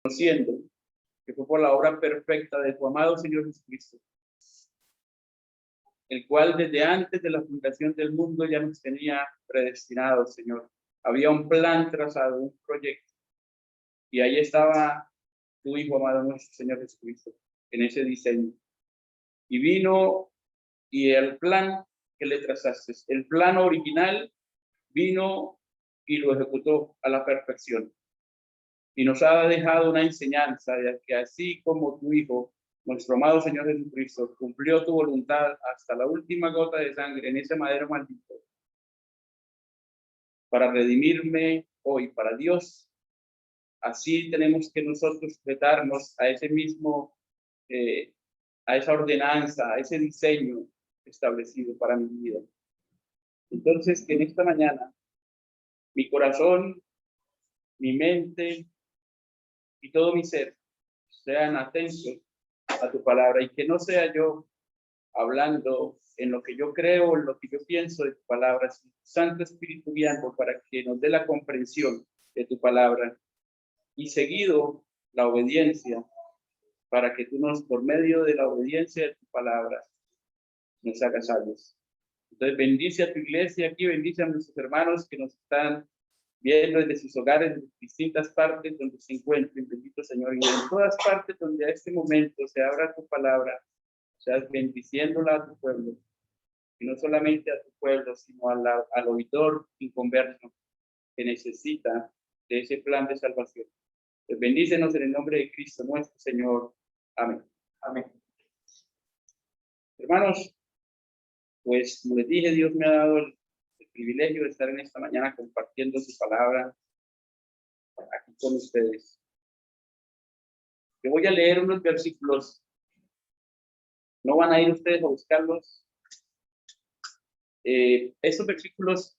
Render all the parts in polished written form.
conociendo que fue por la obra perfecta de tu amado Señor Jesucristo, el cual desde antes de la fundación del mundo ya nos tenía predestinados, Señor. Había un plan trazado, un proyecto, y ahí estaba tu Hijo amado nuestro Señor Jesucristo, en ese diseño. Y vino, y el plan que le trazaste, el plan original, vino y lo ejecutó a la perfección. Y nos ha dejado una enseñanza de que así como tu Hijo, nuestro amado Señor Jesucristo, cumplió tu voluntad hasta la última gota de sangre en ese madero maldito, para redimirme hoy para Dios, así tenemos que nosotros sujetarnos a ese mismo, a esa ordenanza, a ese diseño establecido para mi vida. Entonces, que en esta mañana, mi corazón, mi mente y todo mi ser sean atentos a tu palabra, y que no sea yo hablando en lo que yo creo, en lo que yo pienso de tu palabra, sino Santo Espíritu guiando para que nos dé la comprensión de tu palabra, y seguido la obediencia, para que tú nos, por medio de la obediencia de tu palabra, nos hagas sabios. Entonces bendice a tu iglesia aquí, bendice a nuestros hermanos que nos están viendo desde sus hogares, en distintas partes donde se encuentren, bendito Señor, y en todas partes donde a este momento se abra tu palabra, seas bendiciéndola a tu pueblo, y no solamente a tu pueblo, sino al oidor inconverso que necesita de ese plan de salvación. Pues bendícenos en el nombre de Cristo nuestro Señor. Amén. Amén. Hermanos, pues como les dije, Dios me ha dado el privilegio de estar en esta mañana compartiendo su palabra aquí con ustedes. Yo voy a leer unos versículos. ¿No van a ir ustedes a buscarlos? Estos versículos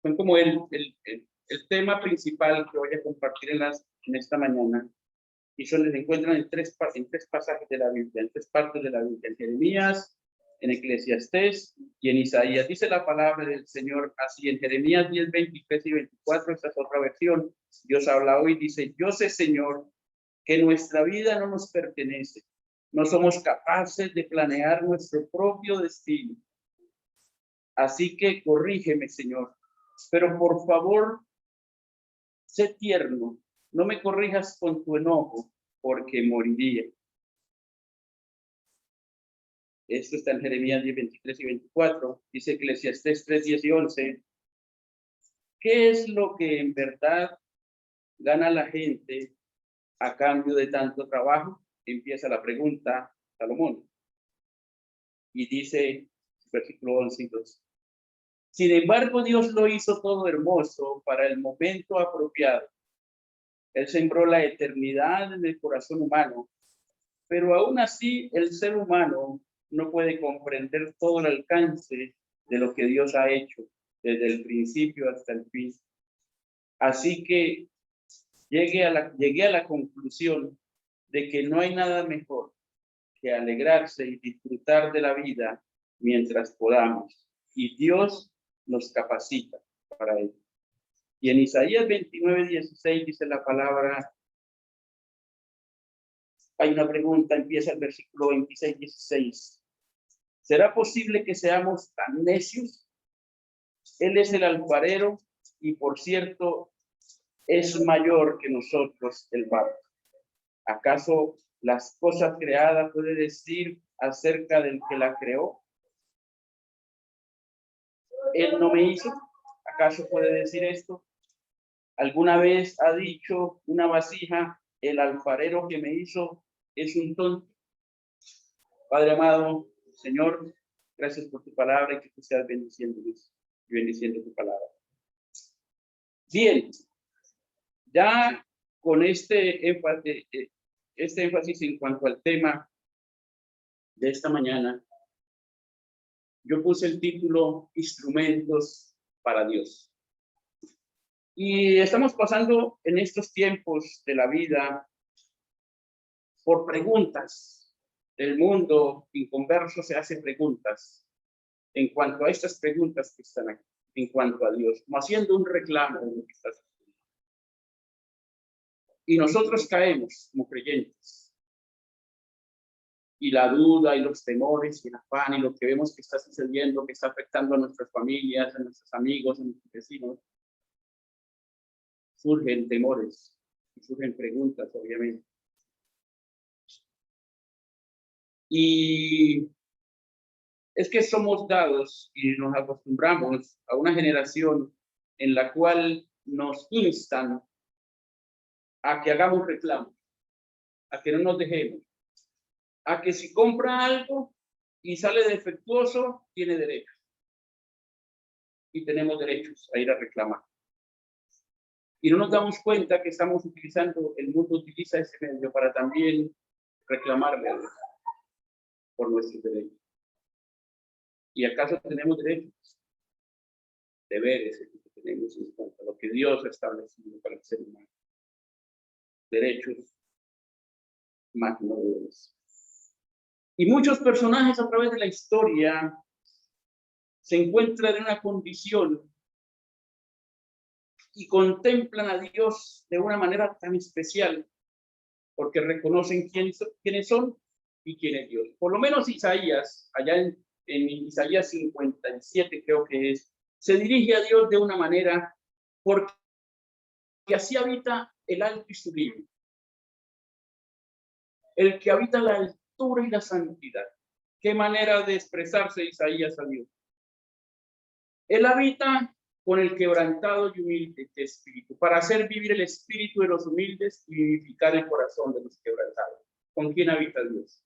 son como el tema principal que voy a compartir en esta mañana. Y se encuentran en tres pasajes de la Biblia, en tres partes de la Biblia, en Jeremías, en Eclesiastés y en Isaías. Dice la palabra del Señor así en Jeremías 10, 23 y 24, esta es otra versión. Dios habla hoy, dice: yo sé, Señor, que nuestra vida no nos pertenece. No somos capaces de planear nuestro propio destino. Así que corrígeme, Señor, pero por favor, sé tierno. No me corrijas con tu enojo, porque moriría. Esto está en Jeremías 10, 23 y 24. Dice Eclesiastés 3, 10 y 11. ¿Qué es lo que en verdad gana la gente a cambio de tanto trabajo? Empieza la pregunta Salomón. Y dice, versículo 11 y 12. Sin embargo, Dios lo hizo todo hermoso para el momento apropiado. Él sembró la eternidad en el corazón humano, pero aún así el ser humano no puede comprender todo el alcance de lo que Dios ha hecho desde el principio hasta el fin. Así que llegué a la conclusión de que no hay nada mejor que alegrarse y disfrutar de la vida mientras podamos, y Dios nos capacita para ello. Y en Isaías 29, 16 dice la palabra, hay una pregunta, empieza el versículo 26, 16. ¿Será posible que seamos tan necios? Él es el alfarero y, por cierto, es mayor que nosotros el barro. ¿Acaso las cosas creadas puede decir acerca del que la creó? Él no me hizo. ¿Acaso puede decir esto? ¿Alguna vez ha dicho una vasija, el alfarero que me hizo es un tonto? Padre amado, Señor, gracias por tu palabra y que tú seas bendiciéndonos y bendiciendo tu palabra. Bien, ya con este énfasis en cuanto al tema de esta mañana, yo puse el título Instrumentos para Dios. Y estamos pasando en estos tiempos de la vida por preguntas. El mundo inconverso se hace preguntas en cuanto a estas preguntas que están aquí, en cuanto a Dios, como haciendo un reclamo de lo que está haciendo. Y nosotros caemos como creyentes. Y la duda y los temores y el afán y lo que vemos que está sucediendo, que está afectando a nuestras familias, a nuestros amigos, a nuestros vecinos, surgen temores y surgen preguntas, obviamente. Y es que somos dados y nos acostumbramos a una generación en la cual nos instan a que hagamos reclamos, a que no nos dejemos, a que si compra algo y sale defectuoso, tiene derecho. Y tenemos derechos a ir a reclamar. Y no nos damos cuenta que estamos utilizando, el mundo utiliza ese medio para también reclamarle a Dios por nuestros derechos. ¿Y acaso tenemos derechos? Deberes que tenemos en cuanto a lo que Dios ha establecido para el ser humano. Derechos, más no deberes. Y muchos personajes a través de la historia se encuentran en una condición y contemplan a Dios de una manera tan especial, porque reconocen quiénes son y quién es Dios. Por lo menos Isaías, allá en Isaías 57 creo que es, se dirige a Dios de una manera, porque así habita el alto y sublime, el que habita la altura y la santidad. Qué manera de expresarse Isaías a Dios. Él habita con el quebrantado y humilde de espíritu, para hacer vivir el espíritu de los humildes y vivificar el corazón de los quebrantados. ¿Con quién habita Dios?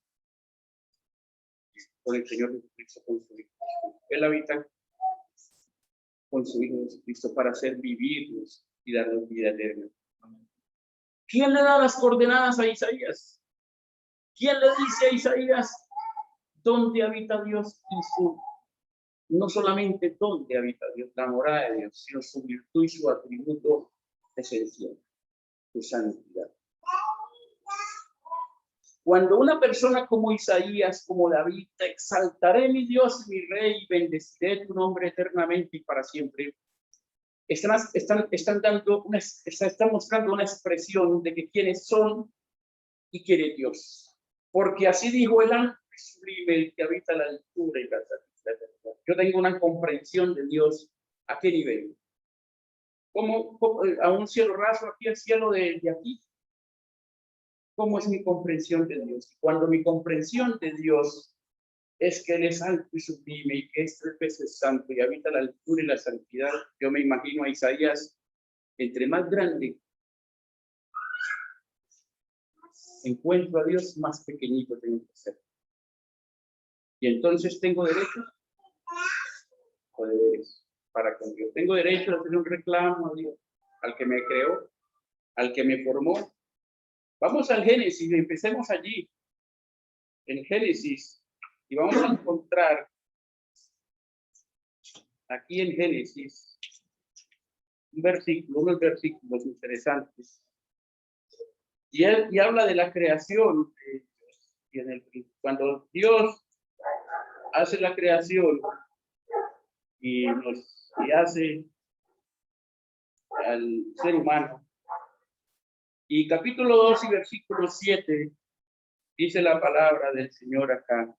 Con el Señor Jesucristo, con su Hijo. Él habita con su Hijo Jesucristo para hacer vivirnos y darnos vida eterna. ¿Quién le da las coordenadas a Isaías? ¿Quién le dice a Isaías dónde habita Dios y su, no solamente dónde habita Dios, la morada de Dios, sino su virtud y su atributo esencial, su santidad? Cuando una persona como Isaías, como David, te exaltaré mi Dios, mi rey, y bendeciré tu nombre eternamente y para siempre, están mostrando una expresión de que quiénes son y quién es Dios. Porque así dijo el ángel sublime, el que habita la altura y la santidad. Yo tengo una comprensión de Dios. ¿A qué nivel? ¿Cómo a un cielo raso aquí, al cielo de aquí? ¿Cómo es mi comprensión de Dios? Cuando mi comprensión de Dios es que Él es alto y sublime y que es 3 veces santo y habita la altura y la santidad, yo me imagino a Isaías, entre más grande encuentro a Dios, más pequeñito tengo que ser. Y entonces tengo derechos o deberes para con Dios. Tengo derecho a hacer un reclamo a Dios, al que me creó, al que me formó. Vamos al Génesis, empecemos allí, en Génesis, y vamos a encontrar aquí en Génesis unos versículos interesantes. Y habla de la creación. Cuando Dios hace la creación y hace al ser humano, y capítulo 2 y versículo 7 dice la palabra del Señor acá.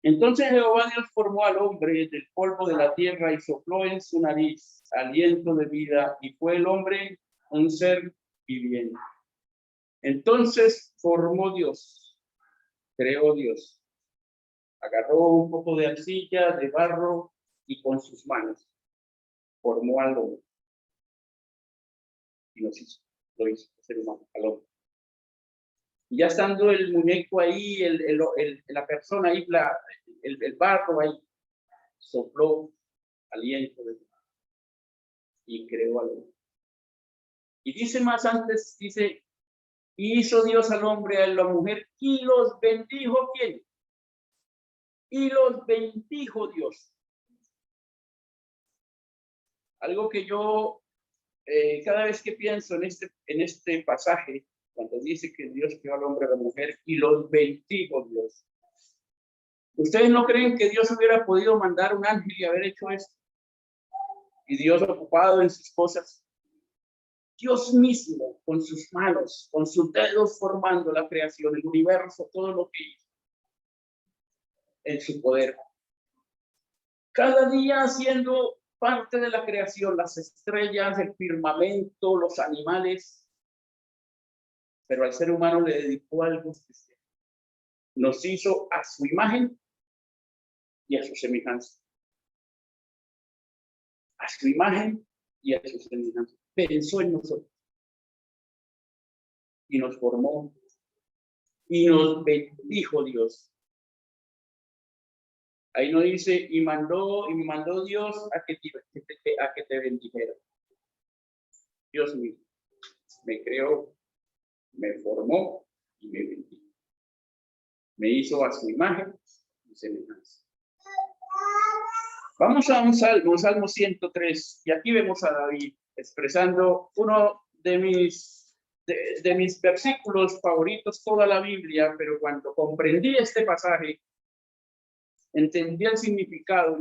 Entonces Jehová Dios formó al hombre del polvo de la tierra y sopló en su nariz aliento de vida, y fue el hombre un ser viviente. Entonces formó Dios, creó Dios, agarró un poco de arcilla, de barro, y con sus manos formó al hombre. Y lo hizo el ser humano, al hombre. Y ya estando el muñeco ahí, la persona ahí, el barro ahí, sopló aliento de vida y creó al hombre. Y dice más antes, dice, hizo Dios al hombre, a la mujer, y los bendijo. ¿Quién? Y los bendijo Dios. Algo que yo, cada vez que pienso en este pasaje, cuando dice que Dios creó al hombre y a la mujer, y los bendijo Dios. ¿Ustedes no creen que Dios hubiera podido mandar un ángel y haber hecho esto? Y Dios ocupado en sus cosas, Dios mismo, con sus manos, con sus dedos formando la creación, el universo, todo lo que hizo en su poder. Cada día haciendo parte de la creación, las estrellas, el firmamento, los animales. Pero al ser humano le dedicó algo especial. Nos hizo a su imagen y a su semejanza. A su imagen y a su semejanza. Pensó en nosotros. Y nos formó. Y nos bendijo Dios. Ahí no dice, y me mandó Dios a que te bendijera. Dios mío, me creó, me formó y me bendijo. Me hizo a su imagen y semejanza. Vamos a un Salmo 103, y aquí vemos a David expresando uno de mis versículos favoritos toda la Biblia, pero cuando comprendí este pasaje, entendí el significado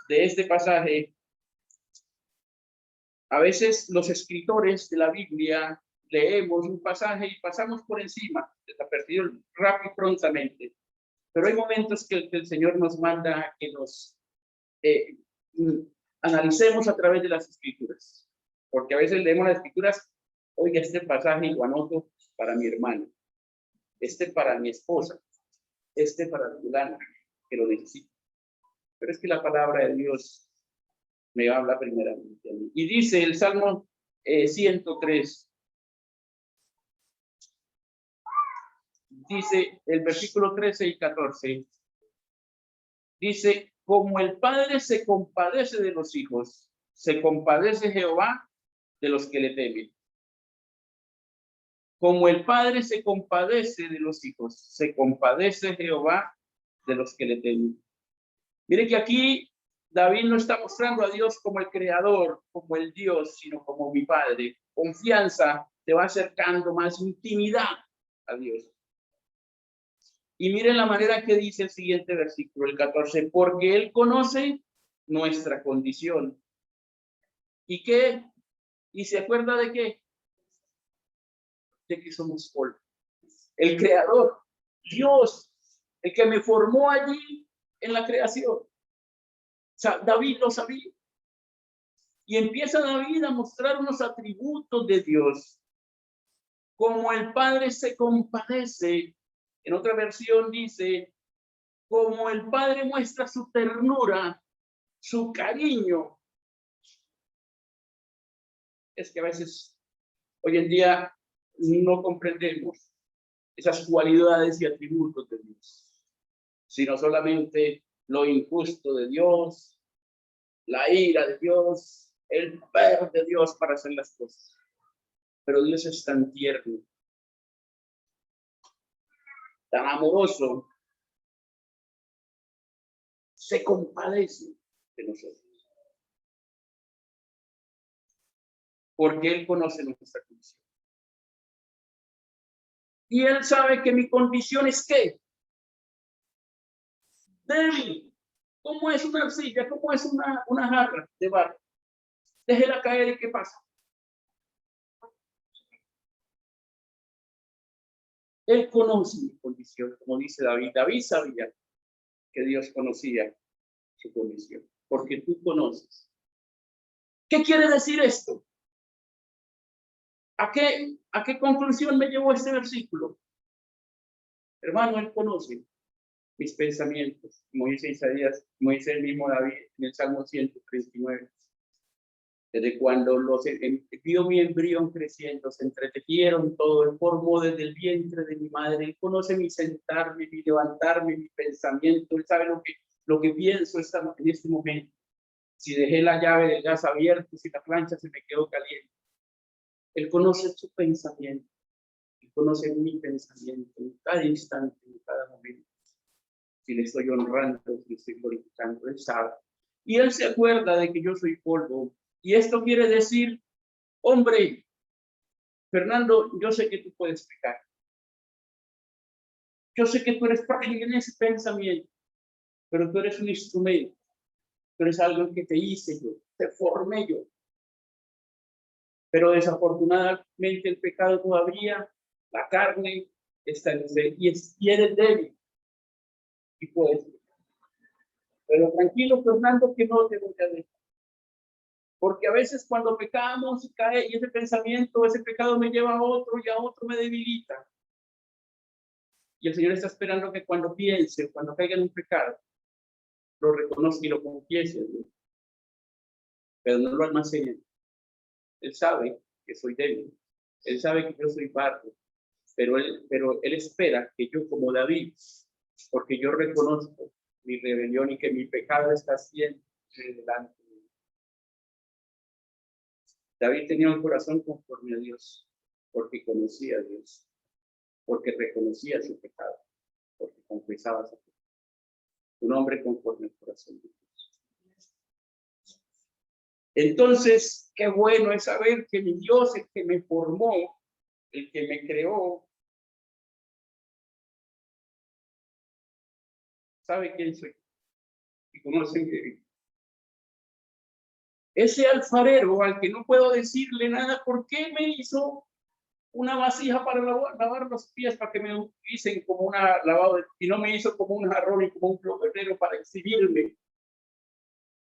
de este pasaje. A veces los escritores de la Biblia leemos un pasaje y pasamos por encima, desapercibido rápido y prontamente. Pero hay momentos que el Señor nos manda que nos analicemos a través de las escrituras. Porque a veces leemos las escrituras, oiga, este pasaje lo anoto para mi hermano, este para mi esposa, este para fulano, que lo necesito. Pero es que la palabra de Dios me habla primeramente a mí. Y dice el Salmo 103, dice el versículo 13 y 14, dice, como el Padre se compadece de los hijos, se compadece Jehová de los que le temen. Como el Padre se compadece de los hijos, se compadece Jehová de los que le temen. Mire que aquí David no está mostrando a Dios como el creador, como el Dios, sino como mi Padre. Confianza te va acercando más intimidad a Dios. Y miren la manera que dice el siguiente versículo, el 14, porque Él conoce nuestra condición. ¿Y qué? ¿Y se acuerda de qué? De que somos polvo. El creador, Dios, el que me formó allí en la creación. O sea, David lo sabía. Y empieza David a mostrar unos atributos de Dios. Como el Padre se compadece, en otra versión dice, como el Padre muestra su ternura, su cariño. Es que a veces, hoy en día, no comprendemos esas cualidades y atributos de Dios, sino solamente lo injusto de Dios, la ira de Dios, el poder de Dios para hacer las cosas. Pero Dios es tan tierno, tan amoroso, se compadece de nosotros. Porque Él conoce nuestra condición. Y Él sabe que mi condición es ¿qué? Débil. ¿Cómo es una arcilla? ¿Cómo es una jarra de barro? Déjela caer y ¿qué pasa? Él conoce mi condición, como dice David. David sabía que Dios conocía su condición, porque tú conoces. ¿Qué quiere decir esto? ¿A qué conclusión me llevó este versículo? Hermano, Él conoce mis pensamientos, como dice Isaías, como dice el mismo David en el Salmo 139. Desde cuando vio mi embrión creciendo, se entretejieron todo, Él formó desde el vientre de mi madre. Él conoce mi sentarme, mi levantarme, mi pensamiento. Él sabe lo que pienso en este momento. Si dejé la llave del gas abierto, si la plancha se me quedó caliente. Él conoce su pensamiento. Él conoce mi pensamiento en cada instante, en cada momento. Si le estoy honrando, si le estoy glorificando, Él sabe. Y Él se acuerda de que yo soy polvo. Y esto quiere decir, hombre, Fernando, yo sé que tú puedes pecar. Yo sé que tú eres frágil en ese pensamiento, pero tú eres un instrumento. Tú eres algo que te hice yo. te formé yo. Pero desafortunadamente el pecado todavía, la carne está en usted y eres débil. Y puedes. Pero tranquilo, Fernando, que no te voy a dejar. Porque a veces cuando pecamos cae y ese pensamiento, ese pecado me lleva a otro y a otro me debilita. Y el Señor está esperando que cuando piense, cuando caiga en un pecado, lo reconozca y lo confiese. Pero no lo almacene. Él sabe que soy débil. Él sabe que yo soy barro. Pero él espera que yo, como David, porque yo reconozco mi rebelión y que mi pecado está siempre delante de mí. David tenía un corazón conforme a Dios, porque conocía a Dios, porque reconocía su pecado, porque confesaba su pecado. Un hombre conforme al corazón de Dios. Entonces, qué bueno es saber que mi Dios, el que me formó, el que me creó, sabe quién soy y conoce que ese alfarero al que no puedo decirle nada, ¿por qué me hizo una vasija para lavar los pies, para que me utilicen como una lavado y no me hizo como un jarrón y como un florero para exhibirme?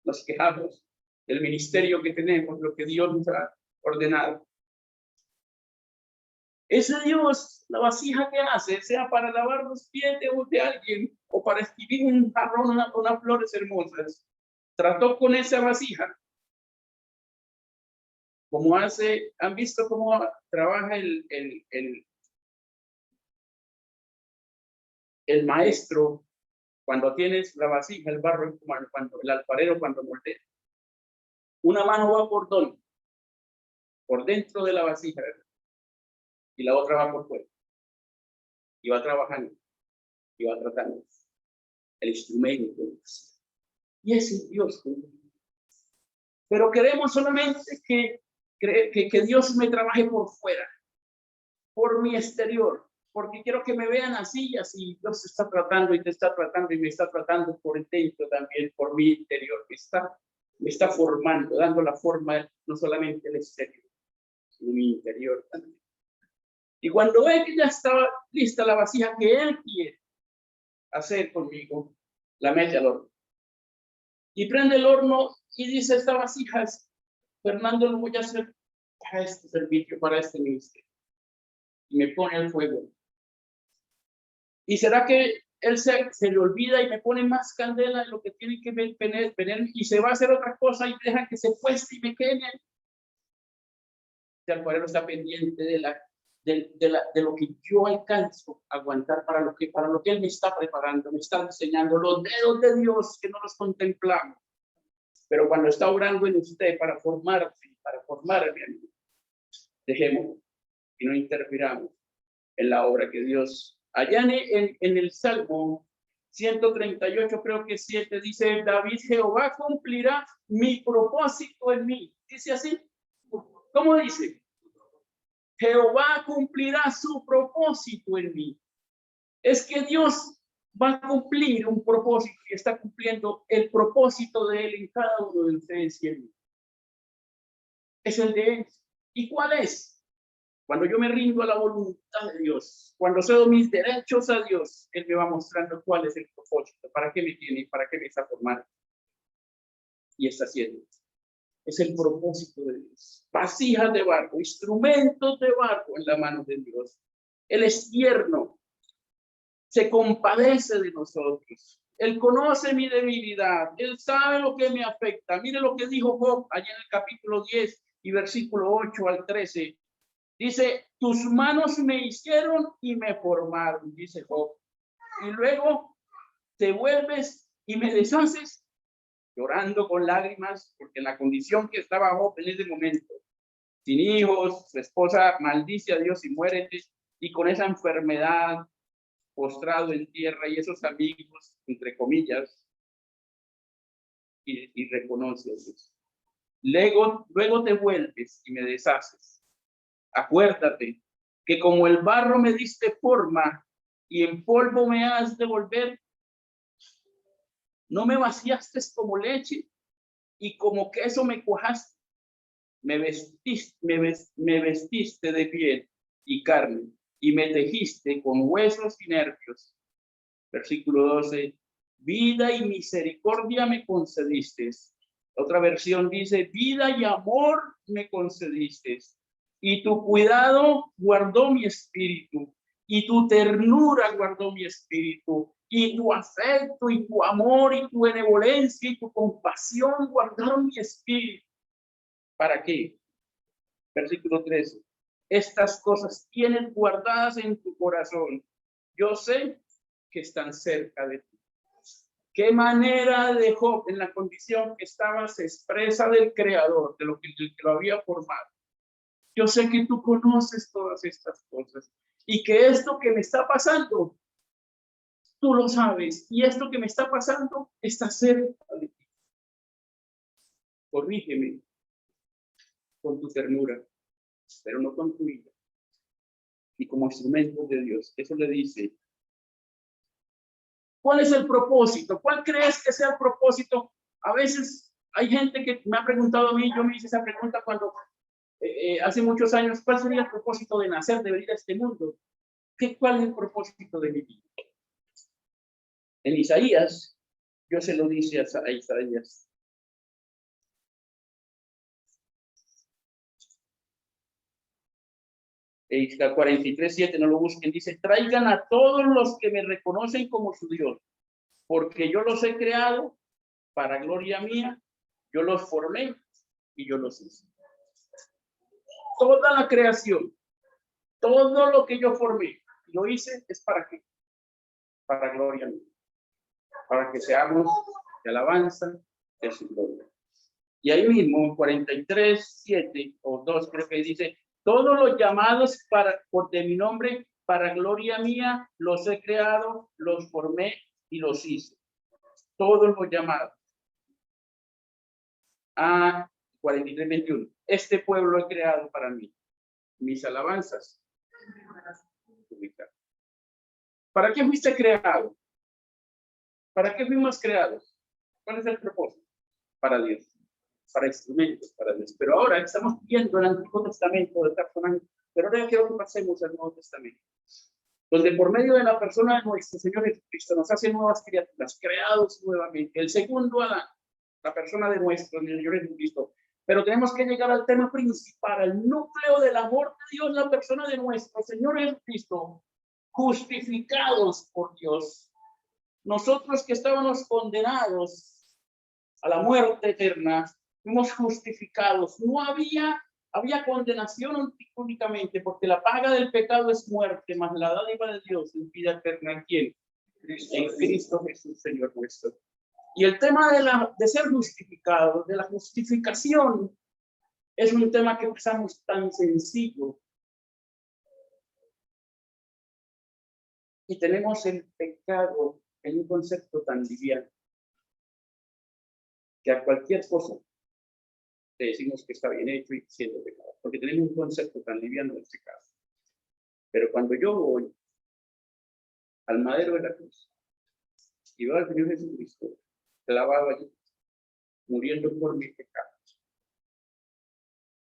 Nos quejamos del ministerio que tenemos, lo que Dios nos ha ordenado. Ese Dios, la vasija que hace, sea para lavar los pies de alguien o para escribir un jarrón, unas flores hermosas, trató con esa vasija. Como hace, ¿han visto cómo trabaja el maestro cuando tienes la vasija, el barro, cuando el alfarero cuando moldea? Una mano va por dentro de la vasija, y la otra va por fuera. Y va trabajando, y va tratando el instrumento. Y ese es Dios. Pero queremos solamente que Dios me trabaje por fuera, por mi exterior, porque quiero que me vean así y así. Dios está tratando y te está tratando y me está tratando por dentro también, por mi interior. Me está formando, dando la forma, no solamente el exterior, sino mi interior también. Y cuando ve que ya estaba lista la vasija que Él quiere hacer conmigo, la mete al horno. Y prende el horno y dice, esta vasija, Fernando, lo voy a hacer para este servicio, para este ministerio. Y me pone al fuego. ¿Y será que él se le olvida y me pone más candela de lo que tiene que tener y se va a hacer otra cosa y deja que se cueste y me queme? El alfarero está pendiente de lo que yo alcanzo a aguantar para lo que él me está preparando, me está diseñando los dedos de Dios que no los contemplamos. Pero cuando está obrando en usted para formarme, dejemos y no interfiramos en la obra que Dios. Allá en el Salmo 138, creo que 7, dice David, Jehová cumplirá mi propósito en mí. Dice así. ¿Cómo dice? Jehová cumplirá su propósito en mí. Es que Dios va a cumplir un propósito y está cumpliendo el propósito de Él en cada uno de ustedes y en mí. Es el de Él. ¿Y cuál es? Cuando yo me rindo a la voluntad de Dios, cuando cedo mis derechos a Dios, Él me va mostrando cuál es el propósito, para qué me tiene, para qué me está formando. Y está haciendo. Es el propósito de Dios. Vasijas de barro, instrumentos de barro en la mano de Dios. Él es tierno. Se compadece de nosotros. Él conoce mi debilidad. Él sabe lo que me afecta. Mire lo que dijo Job allá en el capítulo 10 y versículo 8 al 13. Dice, tus manos me hicieron y me formaron, dice Job. Y luego te vuelves y me deshaces, llorando con lágrimas, porque en la condición que estaba Job en ese momento, sin hijos, su esposa maldice a Dios y muérete, y con esa enfermedad, postrado en tierra, y esos amigos, entre comillas, y reconoce a Dios. Luego te vuelves y me deshaces. Acuérdate que como el barro me diste forma y en polvo me has de volver, no me vaciaste como leche y como queso me cuajaste, me vestiste de piel y carne, y me tejiste con huesos y nervios. Versículo 12, vida y misericordia me concediste. Otra versión dice, vida y amor me concediste, y tu cuidado guardó mi espíritu, y tu ternura guardó mi espíritu, y tu afecto, y tu amor, y tu benevolencia, y tu compasión guardaron mi espíritu. ¿Para qué? Versículo 13. Estas cosas tienes guardadas en tu corazón. Yo sé que están cerca de ti. ¿Qué manera de Job en la condición que estaba se expresa del Creador, de lo que lo había formado? Yo sé que tú conoces todas estas cosas y que esto que me está pasando, tú lo sabes, y esto que me está pasando está cerca de ti. Corrígeme con tu ternura, pero no con tu ira, y como instrumento de Dios. Eso le dice. ¿Cuál es el propósito? ¿Cuál crees que sea el propósito? A veces hay gente que me ha preguntado a mí, yo me hice esa pregunta cuando hace muchos años, ¿cuál sería el propósito de nacer, de venir a este mundo? ¿Cuál es el propósito de mi vida? En Isaías, Dios se lo dice a Isaías. La 43:7, no lo busquen, dice, traigan a todos los que me reconocen como su Dios, porque yo los he creado para gloria mía, yo los formé y yo los hice. Toda la creación, todo lo que yo formé, lo hice, es para qué? Para gloria mía, para que seamos de alabanza de su gloria. Y ahí mismo, 43:7 o 2, creo que dice, todos los llamados de mi nombre, para gloria mía, los he creado, los formé y los hice. Todos los llamados. 43:21. Este pueblo he creado para mí. Mis alabanzas. ¿Para qué fuiste creado? ¿Para qué fuimos creados? ¿Cuál es el propósito? Para Dios. Para instrumentos, para Dios. Pero ahora estamos viendo el Antiguo Testamento de personajes, pero ahora quiero que pasemos al Nuevo Testamento, donde por medio de la persona de nuestro Señor Jesucristo nos hace nuevas criaturas, creados nuevamente. El segundo Adán, la persona de nuestro Señor Jesucristo. Pero tenemos que llegar al tema principal, al núcleo del amor de Dios, la persona de nuestro Señor Jesucristo, justificados por Dios. Nosotros que estábamos condenados a la muerte eterna, fuimos justificados. No había condenación únicamente, porque la paga del pecado es muerte, mas la dádiva de Dios es vida eterna. ¿En quién? En Cristo Jesús, Señor nuestro. Y el tema de ser justificados, de la justificación, es un tema que pensamos tan sencillo. Y tenemos el pecado en un concepto tan liviano, que a cualquier cosa le decimos que está bien hecho y siendo pecado, porque tenemos un concepto tan liviano del pecado. Pero cuando yo voy al madero de la cruz y veo al Señor Jesucristo clavado allí, muriendo por mis pecados,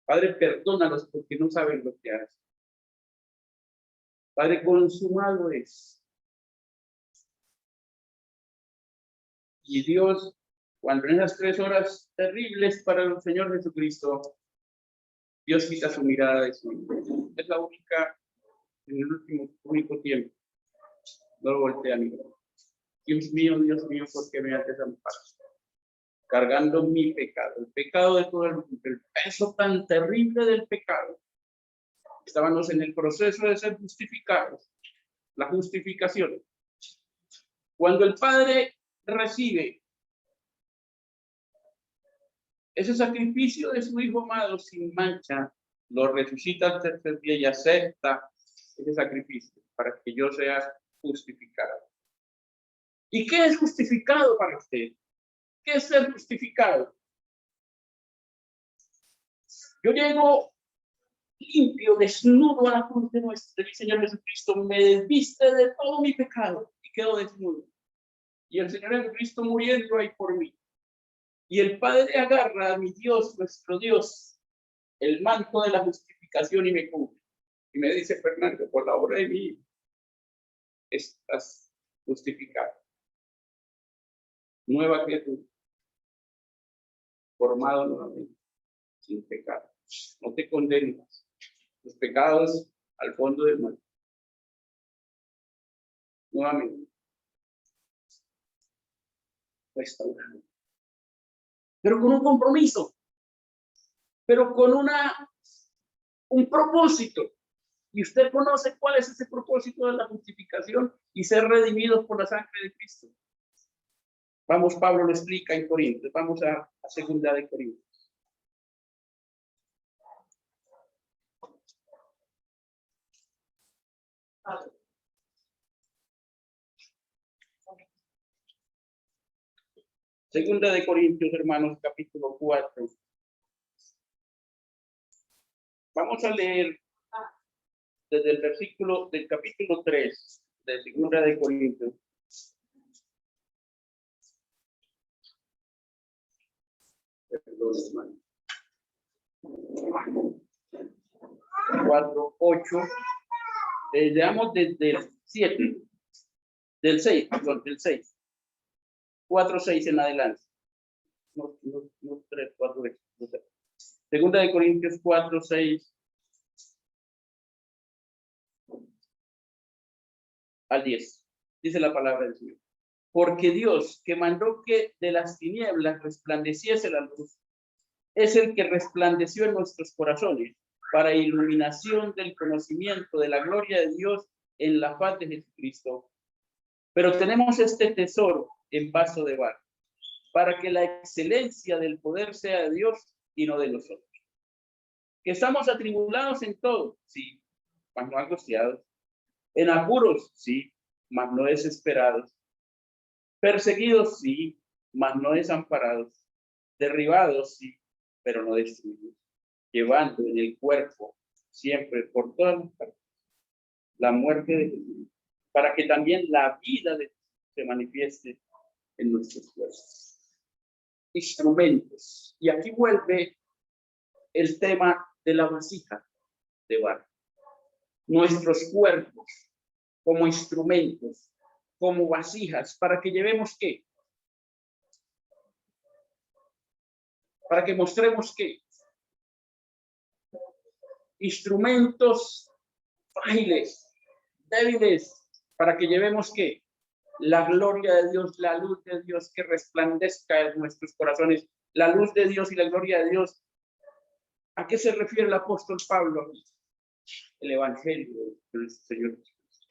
Padre, perdónalos porque no saben lo que hacen. Padre, consumado es. Y Dios, cuando en esas 3 horas terribles para el Señor Jesucristo, Dios quita su mirada de su hijo. Es la única, en el único tiempo. No lo voltea a mirar. Dios mío, ¿por qué me haces desamparado? Cargando mi pecado, el pecado de todo el mundo, el peso tan terrible del pecado. Estábamos en el proceso de ser justificados, la justificación. Cuando el Padre recibe ese sacrificio de su Hijo amado sin mancha, lo resucita al tercer día y acepta ese sacrificio para que yo sea justificado. ¿Y qué es justificado para usted? ¿Qué es ser justificado? Yo llego limpio, desnudo a la cruz de nuestro Señor Jesucristo, me desviste de todo mi pecado y quedo desnudo. Y el Señor Jesucristo muriendo ahí por mí. Y el Padre agarra a mi Dios, nuestro Dios, el manto de la justificación y me cubre. Y me dice, Fernando, por la obra de mi Hijo, estás justificado. Nueva criatura, formado nuevamente, sin pecado. No te condenes. Los pecados al fondo del mar. Nuevamente. Restaurado. Pero con un compromiso. Pero con un propósito. Y usted conoce cuál es ese propósito de la justificación y ser redimidos por la sangre de Cristo. Vamos, Pablo lo explica en Corintios. Vamos a segunda de Corintios. Segunda de Corintios, hermanos, capítulo 4. Vamos a leer desde el versículo del capítulo 3 de segunda de Corintios. Perdón, hermano. 4, 8. Leamos desde el 7. Del 6, perdón, del 6. 4, 6 en adelante. No, 3, 4, 8. Segunda de Corintios 4, 6 al 10. Dice la palabra del Señor. Porque Dios, que mandó que de las tinieblas resplandeciese la luz, es el que resplandeció en nuestros corazones para iluminación del conocimiento de la gloria de Dios en la faz de Jesucristo. Pero tenemos este tesoro en vaso de barro, para que la excelencia del poder sea de Dios y no de nosotros. Que estamos atribulados en todo, sí, mas no angustiados. En apuros, sí, mas no desesperados. Perseguidos, sí, mas no desamparados. Derribados, sí, pero no destruidos. Llevando en el cuerpo, siempre, por todas las partes, la muerte de Jesús, para que también la vida de Jesús se manifieste en nuestros cuerpos. Instrumentos. Y aquí vuelve el tema de la vasija de barro. Nuestros cuerpos como instrumentos, como vasijas, para que llevemos ¿qué? Para que mostremos ¿qué? Instrumentos frágiles, débiles, para que llevemos ¿qué? La gloria de Dios, la luz de Dios que resplandezca en nuestros corazones, la luz de Dios y la gloria de Dios. ¿A qué se refiere el apóstol Pablo? El evangelio del Señor Jesucristo.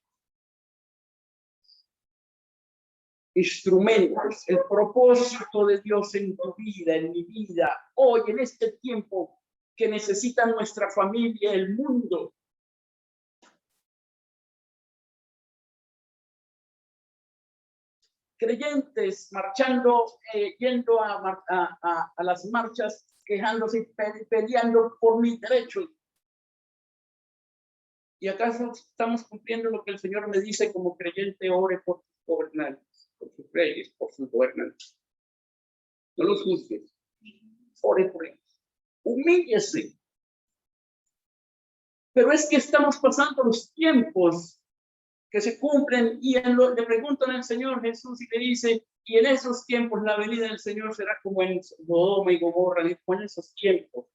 Instrumentos, el propósito de Dios en tu vida, en mi vida, hoy, en este tiempo que necesita nuestra familia, el mundo. Creyentes marchando, yendo a las marchas, quejándose y peleando por mis derechos. ¿Y acaso estamos cumpliendo lo que el Señor me dice como creyente? Ore por sus gobernantes, por sus reyes, por sus gobernantes. No los juzgues. Ore por ellos. Humíllese. Pero es que estamos pasando los tiempos que se cumplen y le preguntan al Señor Jesús y le dice, y en esos tiempos la venida del Señor será como en Sodoma y Gomorra, como en esos tiempos,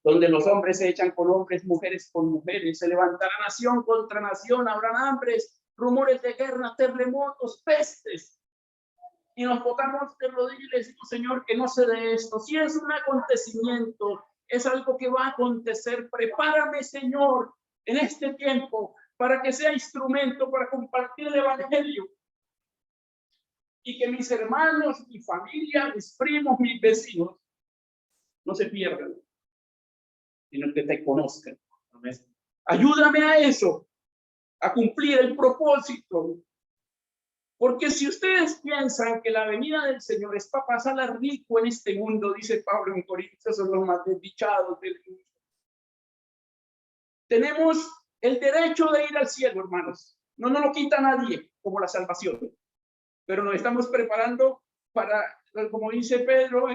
donde los hombres se echan con hombres, mujeres con mujeres, se levantará nación contra nación, habrán hambres, rumores de guerra, terremotos, pestes. Y nos botamos de rodillas y le decimos, Señor, que no se dé esto. Si es un acontecimiento, es algo que va a acontecer, prepárame, Señor, en este tiempo, para que sea instrumento para compartir el evangelio. Y que mis hermanos, mi familia, mis primos, mis vecinos, no se pierdan, sino que te conozcan. Amén. Ayúdame a eso, a cumplir el propósito. Porque si ustedes piensan que la venida del Señor es para pasarla rico en este mundo, dice Pablo en Corintios, son los más desdichados del mundo. Tenemos el derecho de ir al cielo, hermanos. No nos lo quita nadie, como la salvación. Pero nos estamos preparando para, como dice Pedro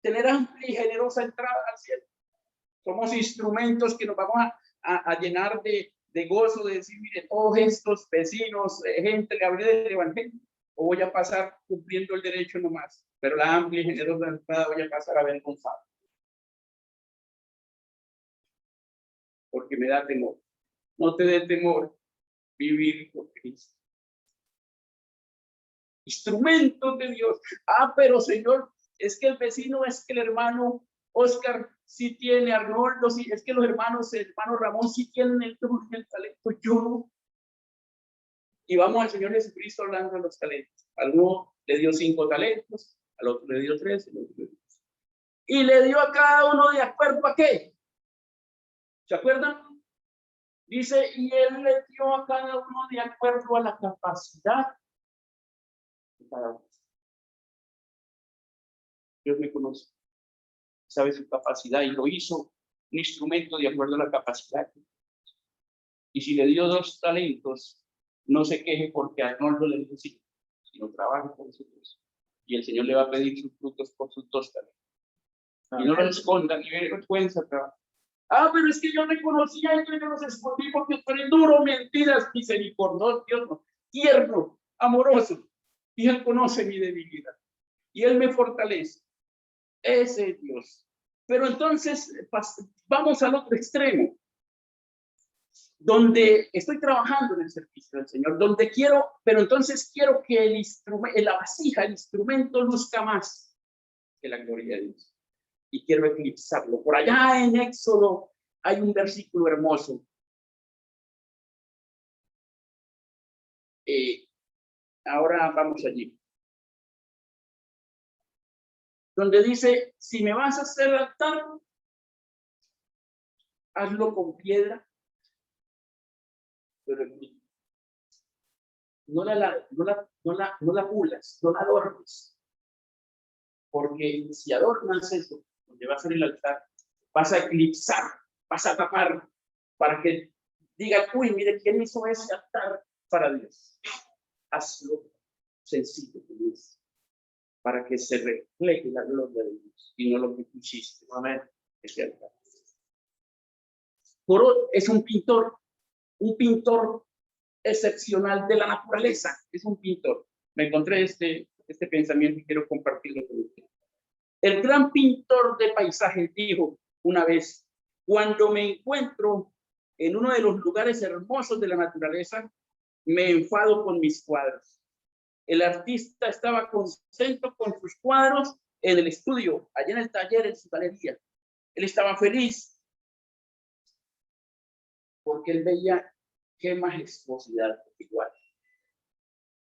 tener amplia y generosa entrada al cielo. Somos instrumentos que nos vamos a llenar de gozo, de decir, mire, todos estos vecinos, gente, le hablé del evangelio, o voy a pasar cumpliendo el derecho nomás, pero la amplia y generosa entrada voy a pasar avergonzado. Porque me da temor. No te dé temor vivir por Cristo. Instrumentos de Dios. Ah, pero Señor, es que el vecino, es que el hermano Oscar sí tiene, Arnoldo, sí, es que los hermanos, el hermano Ramón sí tienen el talento, yo no. Y vamos al Señor Jesucristo hablando de los talentos. Al uno le dio 5 talentos, al otro le dio 3, y le dio a cada uno de acuerdo a qué. ¿Se acuerdan? Dice, y él le dio a cada uno de acuerdo a la capacidad de cada uno. Dios me conoce, sabe su capacidad y lo hizo un instrumento de acuerdo a la capacidad. Y si le dio 2 talentos, no se queje porque Arnoldo le dijo sí, sino trabaje por esos 2. Y el Señor le va a pedir sus frutos por sus 2 talentos. Y no lo escondan ni vergüenza trabajo. Ah, pero es que yo reconocía y yo no los escondí porque soy duro, mentiras, misericordioso, Dios, tierno, amoroso. Y Él conoce mi debilidad. Y Él me fortalece. Ese es Dios. Pero entonces, vamos al otro extremo. Donde estoy trabajando en el servicio del Señor, donde quiero, pero entonces quiero que el instrumento, la vasija, el instrumento luzca más que la gloria de Dios. Y quiero eclipsarlo. Por allá en Éxodo hay un versículo hermoso. Ahora vamos allí. Donde dice, si me vas a hacer altar, hazlo con piedra, pero no la pulas, no la adornes. Porque si adornas eso, donde va a ser el altar, vas a eclipsar, vas a tapar, para que diga, uy, mire, ¿quién hizo ese altar para Dios? Hazlo sencillo, Dios, para que se refleje la gloria de Dios y no lo que tú hiciste. Amén. Ese altar. Corot es un pintor excepcional de la naturaleza, es un pintor. Me encontré este pensamiento y quiero compartirlo con ustedes. El gran pintor de paisajes dijo una vez, cuando me encuentro en uno de los lugares hermosos de la naturaleza, me enfado con mis cuadros. El artista estaba contento con sus cuadros en el estudio, allá en el taller, en su galería. Él estaba feliz porque él veía qué majestuosidad igual.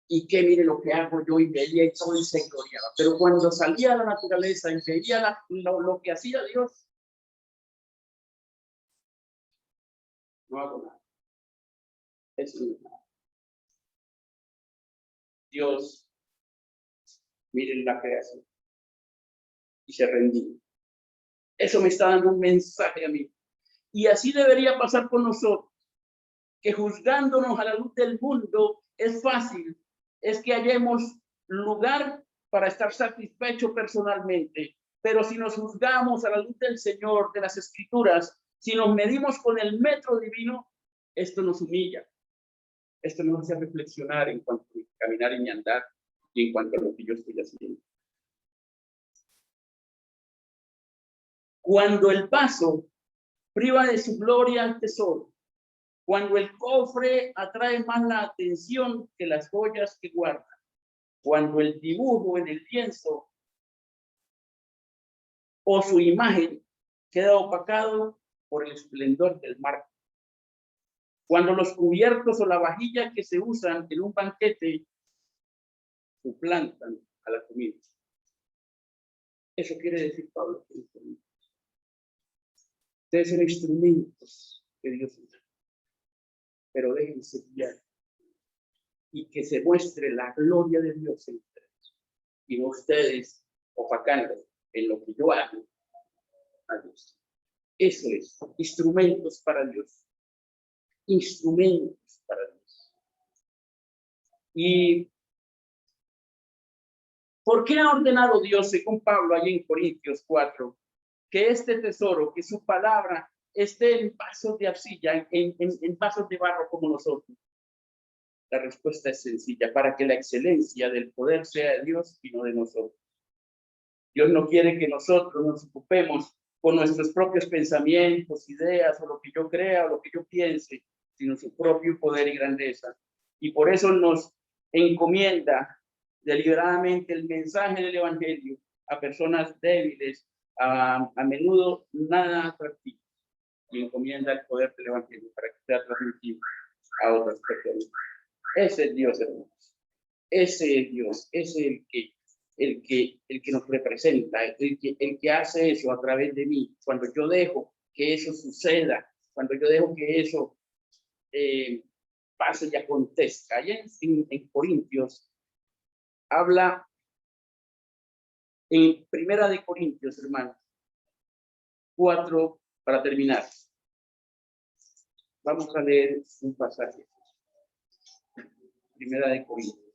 Y que mire lo que hago yo y veía y todo y se gloriaba. Pero cuando salía a la naturaleza y veía lo que hacía Dios, no hago nada. Eso no es nada. Dios, miren la creación. Y se rendía. Eso me está dando un mensaje a mí. Y así debería pasar con nosotros. Que juzgándonos a la luz del mundo es fácil. Es que hallemos lugar para estar satisfecho personalmente. Pero si nos juzgamos a la luz del Señor, de las Escrituras, si nos medimos con el metro divino, esto nos humilla. Esto nos hace reflexionar en cuanto a mi caminar y mi andar y en cuanto a lo que yo estoy haciendo. Cuando el vaso priva de su gloria al tesoro, cuando el cofre atrae más la atención que las joyas que guarda, cuando el dibujo en el lienzo o su imagen queda opacado por el esplendor del marco, cuando los cubiertos o la vajilla que se usan en un banquete suplantan a la comida. Eso quiere decir Pablo. Ustedes son instrumentos que Dios usa, pero déjense guiar y que se muestre la gloria de Dios en ustedes y no ustedes opacando en lo que yo hago a Dios. Eso es, instrumentos para Dios. Instrumentos para Dios. Y ¿Por qué ha ordenado Dios, según Pablo allí en Corintios 4, que este tesoro, que su palabra, esté en vasos de arcilla, en vasos de barro como nosotros? La respuesta es sencilla: para que la excelencia del poder sea de Dios y no de nosotros. Dios no quiere que nosotros nos ocupemos con nuestros propios pensamientos, ideas, o lo que yo crea, o lo que yo piense, sino su propio poder y grandeza. Y por eso nos encomienda deliberadamente el mensaje del evangelio a personas débiles, a menudo nada atractivos, y encomienda el poder del evangelio para que sea transmitido a otras personas. Ese es Dios, hermanos. Ese es Dios, ese es el que nos representa, el que hace eso a través de mí. Cuando yo dejo que eso suceda, cuando yo dejo que eso pase y acontezca. Allá en Corintios habla, en Primera de Corintios, hermanos, 4, para terminar. Vamos a leer un pasaje. Primera de Corintios.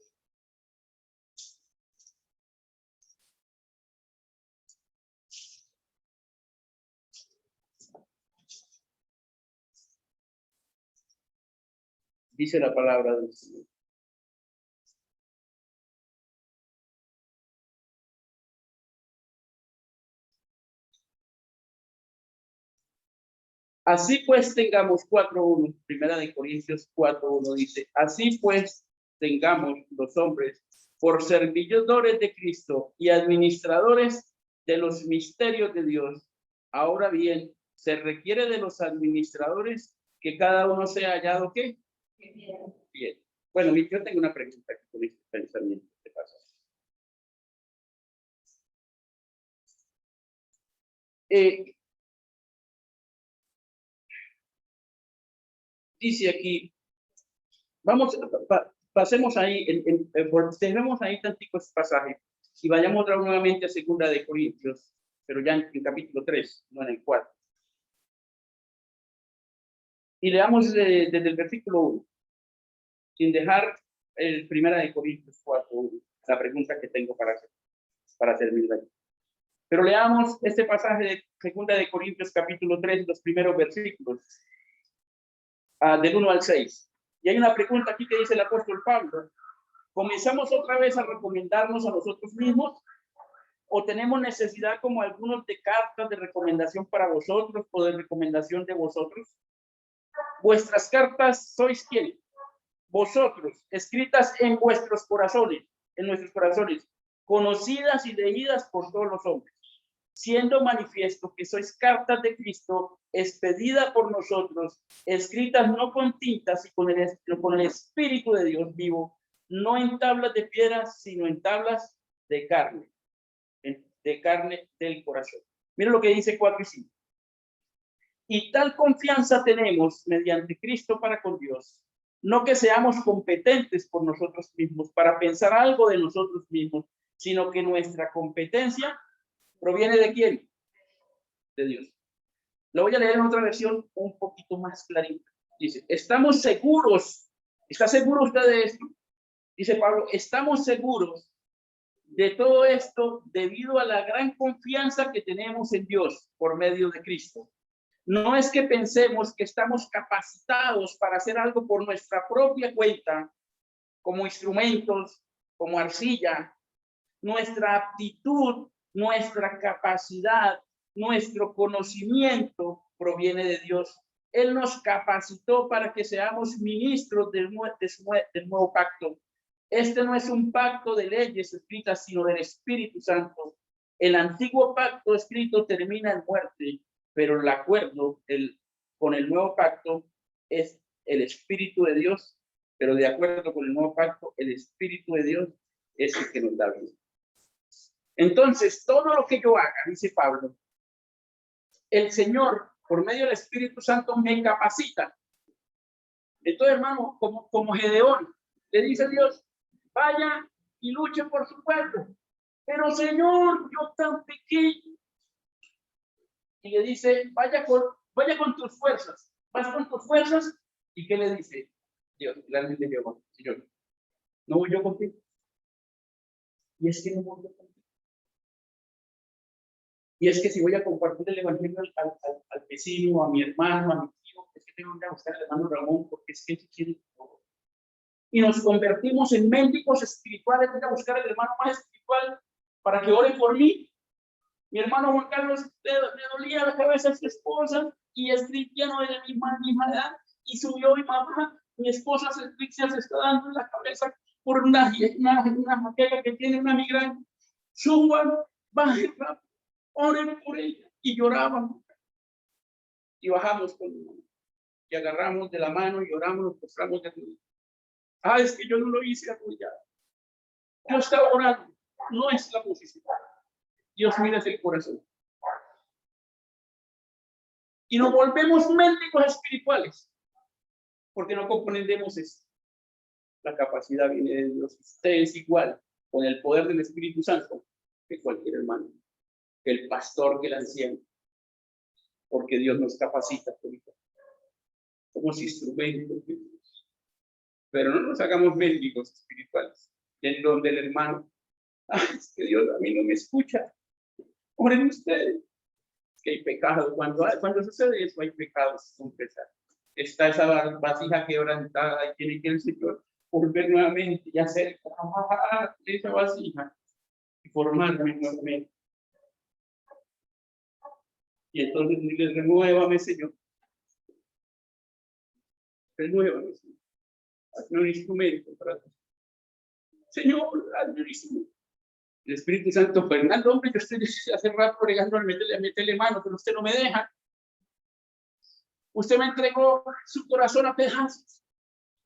Dice la palabra del Señor. Así pues tengamos 4:1, Primera de Corintios 4:1 dice: así pues tengamos los hombres por servidores de Cristo y administradores de los misterios de Dios. Ahora bien, se requiere de los administradores que cada uno sea hallado ¿qué? Bien. Bueno, yo tengo una pregunta aquí con este pensamiento que pasa. Dice aquí, vamos, pasemos ahí, tenemos ahí tanticos pasajes y vayamos nuevamente a Segunda de Corintios, pero ya en capítulo 3, no en el 4. Y leamos desde el versículo 1, sin dejar el Primera de Corintios 4:1, la pregunta que tengo para terminar. Pero leamos este pasaje de Segunda de Corintios capítulo 3, los primeros versículos, del 1 al 6. Y hay una pregunta aquí que dice el apóstol Pablo: ¿comenzamos otra vez a recomendarnos a nosotros mismos? ¿O tenemos necesidad, como algunos, de cartas de recomendación para vosotros o de recomendación de vosotros? Vuestras cartas sois quién? Vosotros, escritas en vuestros corazones, en nuestros corazones, conocidas y leídas por todos los hombres, siendo manifiesto que sois cartas de Cristo, expedida por nosotros, escritas no con tintas, sino con el Espíritu de Dios vivo, no en tablas de piedra, sino en tablas de carne del corazón. Mira lo que dice 4 y 5. Y tal confianza tenemos mediante Cristo para con Dios, no que seamos competentes por nosotros mismos para pensar algo de nosotros mismos, sino que nuestra competencia proviene ¿de quién? De Dios. Lo voy a leer en otra versión un poquito más clarita. Dice: estamos seguros. ¿Está seguro usted de esto? Dice Pablo: estamos seguros de todo esto debido a la gran confianza que tenemos en Dios por medio de Cristo. No es que pensemos que estamos capacitados para hacer algo por nuestra propia cuenta, como instrumentos, como arcilla. Nuestra aptitud, nuestra capacidad, nuestro conocimiento proviene de Dios. Él nos capacitó para que seamos ministros del nuevo pacto. Este no es un pacto de leyes escritas, sino del Espíritu Santo. El antiguo pacto escrito termina en muerte, pero el acuerdo con el nuevo pacto es el Espíritu de Dios, pero de acuerdo con el nuevo pacto, el Espíritu de Dios es el que nos da vida. Entonces, todo lo que yo haga, dice Pablo, el Señor, por medio del Espíritu Santo, me capacita. Entonces, hermano, como Gedeón, le dice a Dios: vaya y luche por su pueblo. Pero, Señor, yo tan pequeño. Y le dice: vaya con tus fuerzas. Vas con tus fuerzas. ¿Y qué le dice Dios? Realmente Dios, Señor, no voy yo contigo. Y es que no voy a compartir. Y es que si voy a compartir el evangelio al vecino, a mi hermano, a mi tío, es que tengo que buscar al hermano Ramón, porque es que él quiere todo. Y nos convertimos en médicos espirituales, voy a buscar al hermano más espiritual para que ore por mí. Mi hermano Juan Carlos le dolía la cabeza a su esposa y es cristiano de la misma edad, y subió mi mamá, mi esposa se está dando en la cabeza por una jaqueca que tiene, una migraña. Suban, bajen, oren por ella. Y llorábamos. Y bajamos con mi mamá. Y agarramos de la mano y oramos, nos postramos de rodillas. Es que yo no lo hice arrodillado. Yo estaba orando. No es la posición. Dios mira el corazón. Y nos volvemos médicos espirituales. Porque no comprendemos esto. La capacidad viene de Dios. Usted es igual con el poder del Espíritu Santo que cualquier hermano, que el pastor, que el anciano, porque Dios nos capacita. Somos instrumentos de Dios. Pero no nos hagamos médicos espirituales, en donde el hermano, es que Dios a mí no me escucha. Oren ustedes. Es que hay pecado. Cuando sucede eso, hay pecados confesar. Está esa vasija quebrantada y tiene que el Señor volver nuevamente y hacer esa vasija y formarme nuevamente. Y entonces dile, renuévame, Señor. Renuévame, Señor. Hazme un instrumento para ti. Señor, hazme un instrumento. El Espíritu Santo, Fernando, hombre, yo estoy hace rato pregando a meterle mano, pero usted no me deja. Usted me entregó su corazón a pedazos.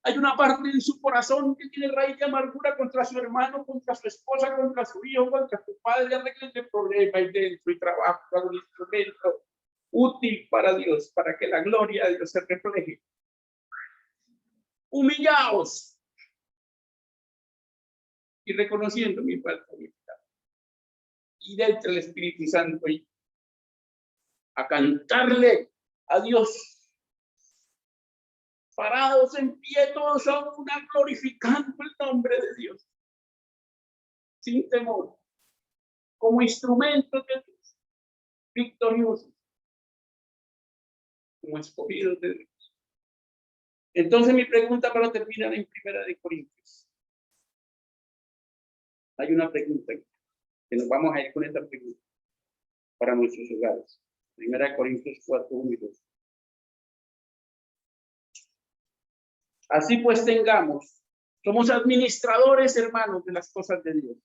Hay una parte en su corazón que tiene raíz de amargura contra su hermano, contra su esposa, contra su hijo, contra su padre. Arreglen el problema y dentro y trabajo con un instrumento útil para Dios, para que la gloria de Dios se refleje. Humillaos y reconociendo mi falta de humildad. Y dentro del Espíritu Santo y a cantarle a Dios. Parados en pie todos a una, glorificando el nombre de Dios. Sin temor. Como instrumentos de Dios. Victoriosos. Como escogidos de Dios. Entonces mi pregunta para terminar en 1 Corintios. Hay una pregunta que nos vamos a ir con esta pregunta para nuestros hogares. 1 Corintios 4, 1 y 2. Así pues somos administradores, hermanos, de las cosas de Dios.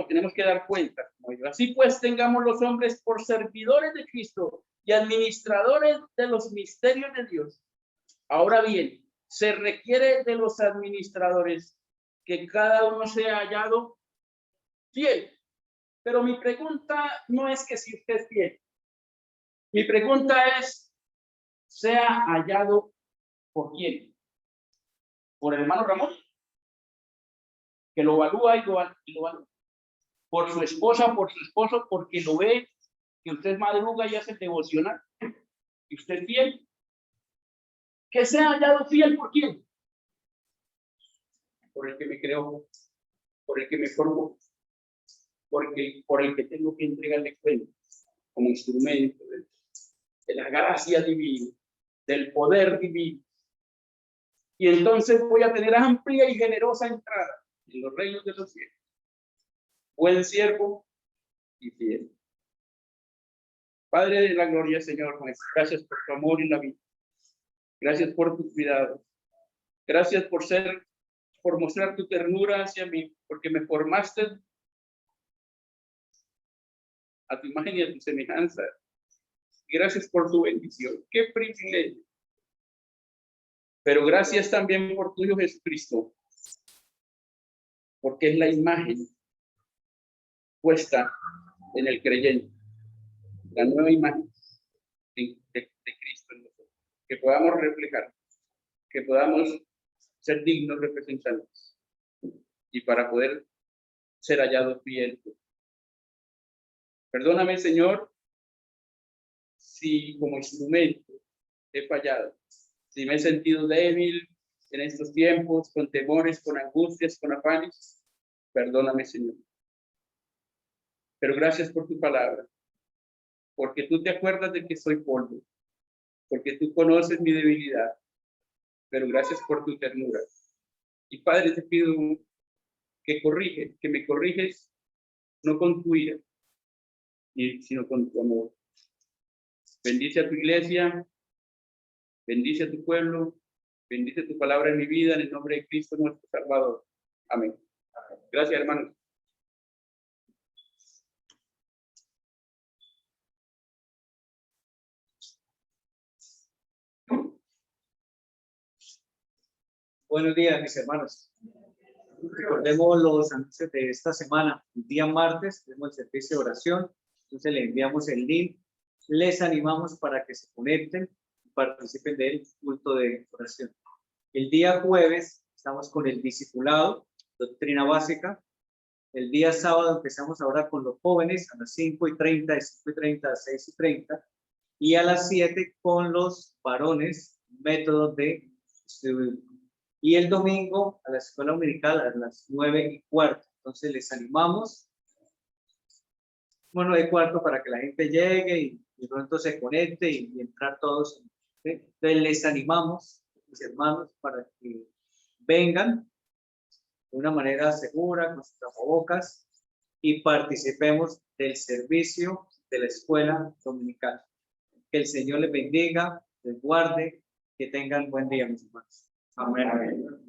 Tenemos que dar cuenta. Así pues tengamos los hombres por servidores de Cristo y administradores de los misterios de Dios. Ahora bien, se requiere de los administradores que cada uno sea hallado fiel. Pero mi pregunta no es que si usted es fiel. Mi pregunta es, ¿sea hallado por quién? ¿Por el hermano Ramón? Que lo evalúa y lo evalúa. ¿Por su esposa, por su esposo, porque lo ve que usted madruga y hace devocional? ¿Y usted es fiel? ¿Que sea hallado fiel por quién? Por el que me creó, por el que me formó, por el que tengo que entregarle cuenta como instrumento de la gracia divina, del poder divino. Y entonces voy a tener amplia y generosa entrada en los reinos de los cielos. Buen siervo y fiel. Padre de la gloria, Señor, gracias por tu amor y la vida. Gracias por tu cuidado. Gracias por mostrar tu ternura hacia mí, porque me formaste a tu imagen y a tu semejanza. Gracias por tu bendición. Qué privilegio. Pero gracias también por tu Hijo Jesucristo, porque es la imagen puesta en el creyente, la nueva imagen de Cristo en nosotros, que podamos reflejar, que podamos ser dignos representantes y para poder ser hallados fieles. Perdóname, Señor, si como instrumento he fallado, si me he sentido débil en estos tiempos, con temores, con angustias, con afanes. Perdóname, Señor. Pero gracias por tu palabra, porque tú te acuerdas de que soy polvo, porque tú conoces mi debilidad, pero gracias por tu ternura. Y Padre, te pido que me corriges, no con tu ira, sino con tu amor. Bendice a tu iglesia, bendice a tu pueblo, bendice tu palabra en mi vida, en el nombre de Cristo nuestro Salvador. Amén. Gracias, hermanos. Buenos días, mis hermanos. Recordemos los anuncios de esta semana. El día martes tenemos el servicio de oración, entonces le enviamos el link. Les animamos para que se conecten y participen del culto de oración. El día jueves estamos con el discipulado, doctrina básica. El día sábado empezamos ahora con los jóvenes a las 5:30, de 5:30 a 6:30. Y a las 7 con los varones, métodos de estudio. Y el domingo a la escuela dominical a las 9:15. Entonces les animamos, 9:15, para que la gente llegue y pronto se conecte y entrar todos. ¿Sí? Entonces les animamos, mis hermanos, para que vengan de una manera segura, con sus tapabocas, y participemos del servicio de la escuela dominical. Que el Señor les bendiga, les guarde, que tengan buen día, mis hermanos. Amén. Amén.